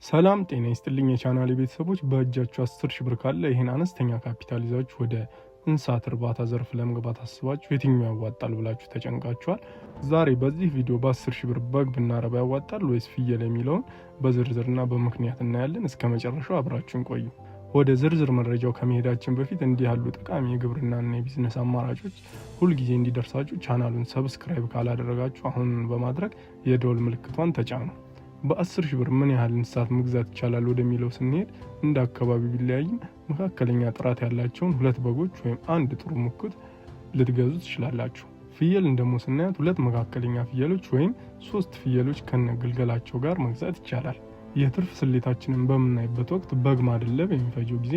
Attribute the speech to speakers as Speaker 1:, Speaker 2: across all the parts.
Speaker 1: ሰላም ጤና ይስጥልኝ የቻናሌ ቤተሰቦች። በእጃችሁ 10,000 ብር ካለ ይሄን አነስተኛ ካፒታል ይዛችሁ ወደ እንስሳት እርባታ ዘርፍ ለመግባት አስባችሁ የትኛው ያዋጣል ብላችሁ ተጨንቃችኋል። ዛሬ በዚህ ቪዲዮ በ10,000 ብር በግ ብናረባ ያዋጣል ወይስ ፍየል የሚለውን በዝርዝርና በምክንያት እናያለን። እስከ መጨረሻው አብራችሁን ቆዩ። ወደ ዝርዝር መረጃው ከመሄዳችን በፊት እንዲህ ያሉ ጠቃሚ የግብርናና የቢዝነስ አማራጮች ሁልጊዜ እንዲደርሳችሁ ቻናሉን ሰብስክራይብ ካላደረጋችሁ አሁን በማድረግ የደወል ምልክቷን ተጫኑ። በ10,000 ብር ምን ያህል እንስሳት መግዛት ይቻላል ወደሚለው ስንሄድ እንደ አካባቢ ቢለያይም መካከለኛ ጥራት ያላቸውን 2 በጎች ወይም አንድ ጥሩ ሙክት ልትገዙ ትችላላችሁ። ፍየልን ደግሞ ስናያት 2 መካከለኛ ፍየሎች ወይም 3 ፍየሎች ከነግልገላቸው ጋር መግዛት ይቻላል። የትርፍ ስሌታችንን በምናይበት ወቅት በግ ማደለብ የሚፈጀው ጊዜ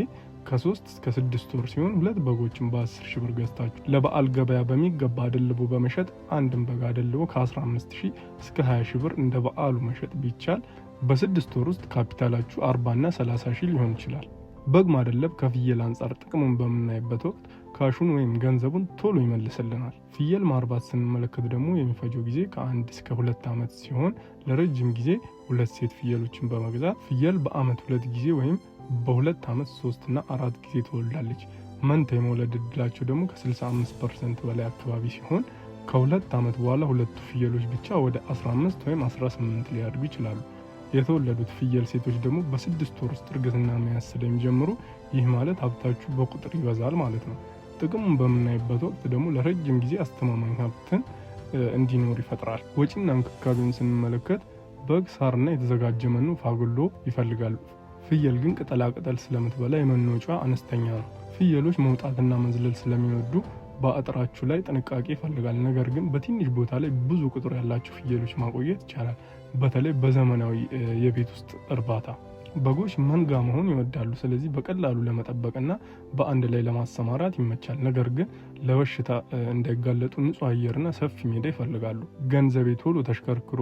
Speaker 1: ከ3 እስከ 6 ወር ሲሆን 2 በጎችን በ10,000 ብር ገዝታችሁ ለበዓል ገበያ በሚገባ አደልቦ በመሸጥ አንድን በግ አደልቦ ከ15,000 እስከ 20,000 ብር እንደ በዓሉ መሸጥ ቢቻል በ6 ወር ውስጥ ካፒታላችሁ 40 እና 30,000 ሊሆን ይችላል። በግ ማደለብ ከፍየል አንጻር ጥቅሙን በምናይበት ወቅት ካሹን ወይም ገንዘቡን ቶሎ ይመልስልናል። ፍየል ማርባት ስንመለከት ደግሞ የሚፈጀው ጊዜ ከ1 እስከ 2 ዓመት ሲሆን ለረጅም ጊዜ 2 ሴት ፍየሎችን በመግዛት ፍየል በአመት 2 ጊዜ ወይም በ2 ዓመት 3 እና 4 ጊዜ ትወልዳለች። መንታ የመውለድ እድላቸው ደግሞ ከ65% በላይ አካባቢ ሲሆን ከ2 ዓመት በኋላ ሁለቱ ፍየሎች ብቻ ወደ 15 ወይም 18 ሊያድጉ ይችላሉ። የተወለዱት ፍየል ሴቶች ደግሞ በ6 ወር ውስጥ እርግዝና መያዝ ስለሚጀምሩ ይህ ማለት ሀብታችሁ በቁጥር ይበዛል ማለት ነው። ጥቅሙን በምናይበት ወቅት ደግሞ ለረጅም ጊዜ አስተማማኝ ሀብትን እንዲኖር ይፈጥራል። ወጪና እንክብካቤን ስንመለከት በግ ሳርና የተዘጋጀ መኖ ፋጉሎ ይፈልጋሉ። ፍየል ግን ቅጠላቅጠል ስለምትበላ የመኖ ወጪዋ አነስተኛ ነው። ፍየሎች መውጣትና መዝለል ስለሚወዱ በአጥራችሁ ላይ ጥንቃቄ ይፈልጋል። ነገር ግን በትንሽ ቦታ ላይ ብዙ ቁጥር ያላቸው ፍየሎች ማቆየት ይቻላል፣ በተለይ በዘመናዊ የቤት ውስጥ እርባታ። በጎች መንጋ መሆን ይወዳሉ፣ ስለዚህ በቀላሉ ለመጠበቅና በአንድ ላይ ለማሰማራት ይመቻል። ነገር ግን ለበሽታ እንዳይጋለጡ ንጹህ አየርና ሰፊ ሜዳ ይፈልጋሉ። ገንዘቤ ቶሎ ተሽከርክሮ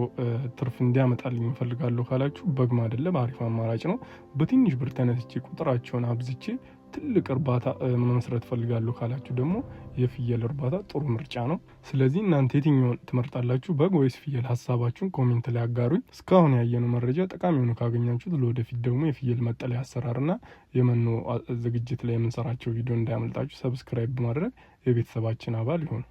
Speaker 1: ትርፍ እንዲያመጣልኝ ይፈልጋለሁ ካላችሁ በግ ማደለብ አሪፍ አማራጭ ነው። በትንሽ ብር ተነስቼ ቁጥራቸውን አብዝቼ ትልቅ እርባታ መመስረት ፈልጋለሁ ካላችሁ ደግሞ የፍየል እርባታ ጥሩ ምርጫ ነው። ስለዚህ እናንተ የትኛውን ትመርጣላችሁ? በግ ወይስ ፍየል? ሀሳባችሁን ኮሜንት ላይ አጋሩኝ። እስካሁን ያየነው መረጃ ጠቃሚ ሆኖ ካገኛችሁት ለወደፊት ደግሞ የፍየል መጠለያ አሰራርና የመኖ ዝግጅት ላይ የምንሰራቸው ቪዲዮ እንዳያመልጣችሁ ሰብስክራይብ በማድረግ የቤተሰባችን አባል ይሁኑ።